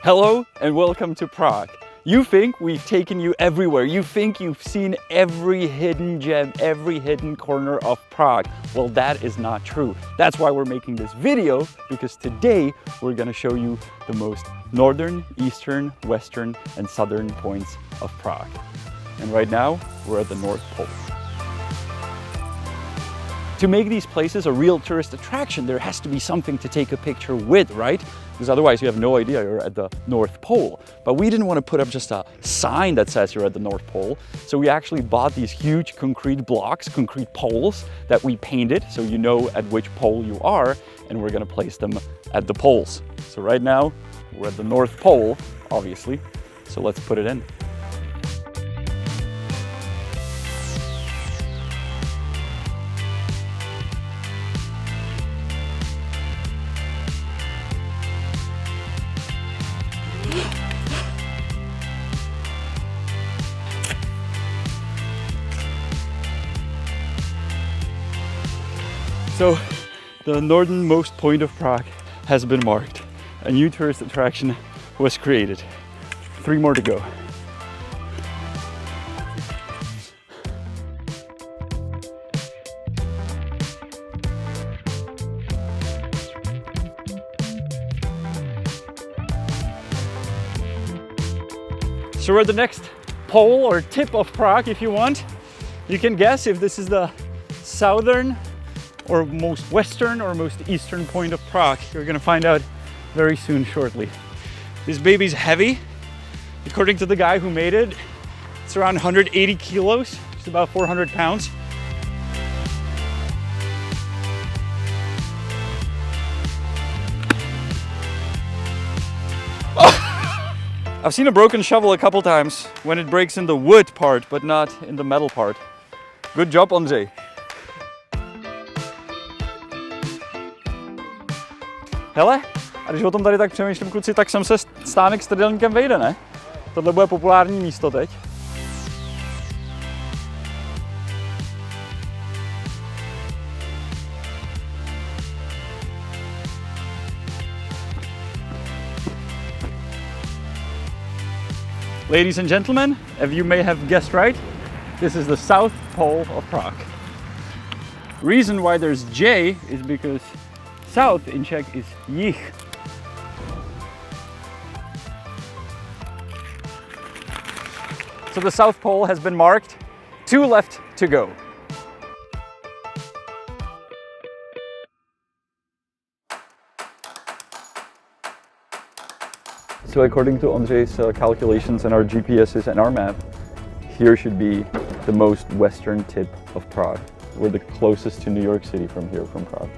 Hello and welcome to Prague. You think we've taken you everywhere. You think you've seen every hidden gem, every hidden corner of Prague. Well, that is not true. That's why we're making this video, because today we're gonna show you the most northern, eastern, western, and southern points of Prague. And right now, we're at the North Pole. To make these places a real tourist attraction, there has to be something to take a picture with, right? Because otherwise you have no idea you're at the North Pole. But we didn't want to put up just a sign that says you're at the North Pole. So we actually bought these huge concrete blocks, concrete poles that we painted so you know at which pole you are, and we're gonna place them at the poles. So right now, we're at the North Pole, obviously. So let's put it in. So the northernmost point of Prague has been marked. A new tourist attraction was created. 3 more to go. So we're at the next pole or tip of Prague, if you want. You can guess if this is the southern or most western or most eastern point of Prague. You're gonna find out very soon, shortly. This baby's heavy. According to the guy who made it, it's around 180 kilos. It's about 400 pounds. I've seen a broken shovel a couple times when it breaks in the wood part, but not in the metal part. Good job, Ondřej. Hele, a když o tom tady tak přemýšlím, kluci, tak sem se stánek s trdelníkem vejde, ne? Tohle bude populární místo teď. Ladies and gentlemen, as you may have guessed right, this is the South Pole of Prague. Reason why there's J is because south in Czech is jich. So the South Pole has been marked. 2 left to go. So according to Ondřej's calculations and our GPSs and our map, here should be the most western tip of Prague. We're the closest to New York City from here, from Prague.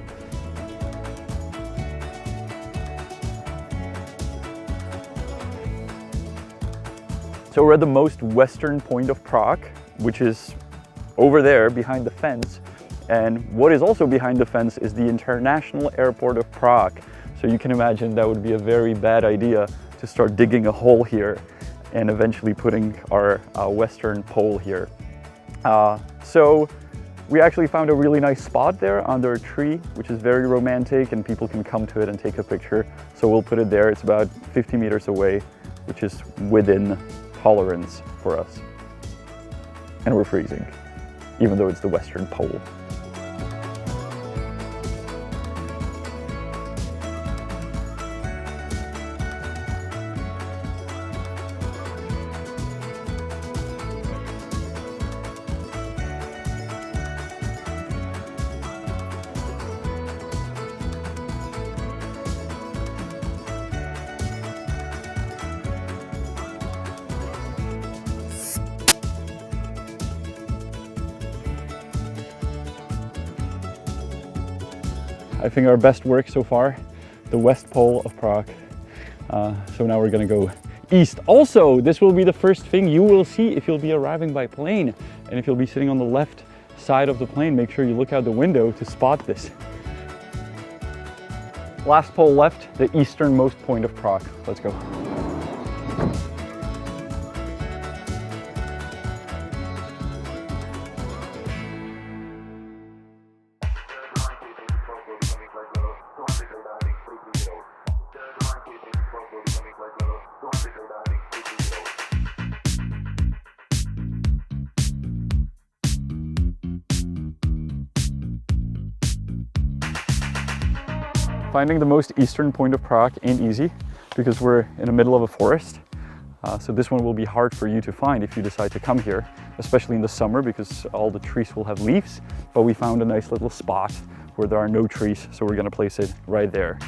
So we're at the most western point of Prague, which is over there behind the fence. And what is also behind the fence is the International Airport of Prague. So you can imagine that would be a very bad idea to start digging a hole here and eventually putting our western pole here. So we actually found a really nice spot there under a tree, which is very romantic, and people can come to it and take a picture. So we'll put it there. It's about 50 meters away, which is within tolerance for us. And we're freezing, even though it's the Western Pole. I think our best work so far, the West Pole of Prague. So now we're gonna go east. Also, this will be the first thing you will see if you'll be arriving by plane. And if you'll be sitting on the left side of the plane, make sure you look out the window to spot this. Last pole left, the easternmost point of Prague. Let's go. Finding the most eastern point of Prague ain't easy because we're in the middle of a forest. So this one will be hard for you to find if you decide to come here, especially in the summer because all the trees will have leaves. But we found a nice little spot where there are no trees, so we're gonna place it right there.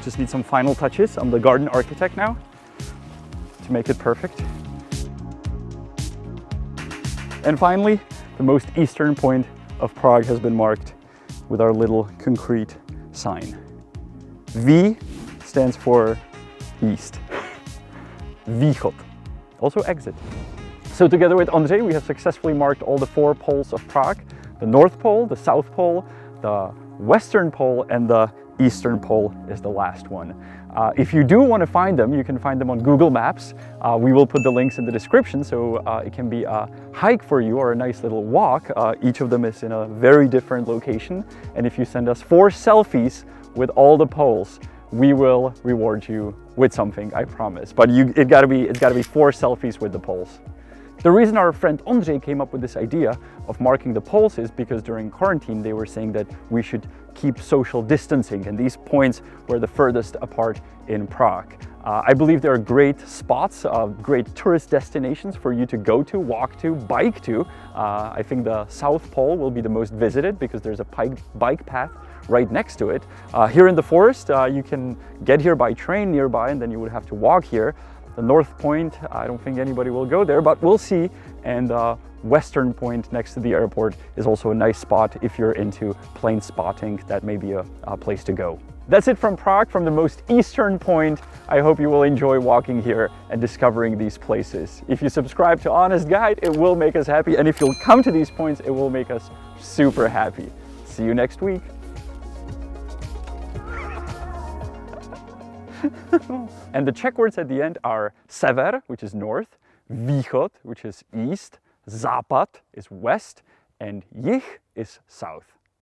Just need some final touches. I'm the garden architect now to make it perfect. And finally, the most eastern point of Prague has been marked with our little concrete sign. V stands for east. Východ, also exit. So together with Ondřej, we have successfully marked all the 4 poles of Prague: the North Pole, the South Pole, the Western Pole, and the Eastern Pole is the last one. If you do want to find them, you can find them on Google Maps. We will put the links in the description, so it can be a hike for you or a nice little walk. Each of them is in a very different location. And if you send us 4 selfies with all the poles, we will reward you with something, I promise. But it's gotta be 4 selfies with the poles. The reason our friend Ondřej came up with this idea of marking the poles is because during quarantine they were saying that we should keep social distancing, and these points were the furthest apart in Prague. I believe there are great spots, great tourist destinations for you to go to, walk to, bike to. I think the South Pole will be the most visited because there's a bike path right next to it. Here in the forest, you can get here by train nearby and then you would have to walk here. The North Point, I don't think anybody will go there, but we'll see. And the Western Point next to the airport is also a nice spot if you're into plane spotting. That may be a place to go. That's it from Prague, from the most eastern point. I hope you will enjoy walking here and discovering these places. If you subscribe to Honest Guide, it will make us happy. And if you'll come to these points, it will make us super happy. See you next week. And the Czech words at the end are sever, which is north, východ, which is east, západ is west, and jih is south.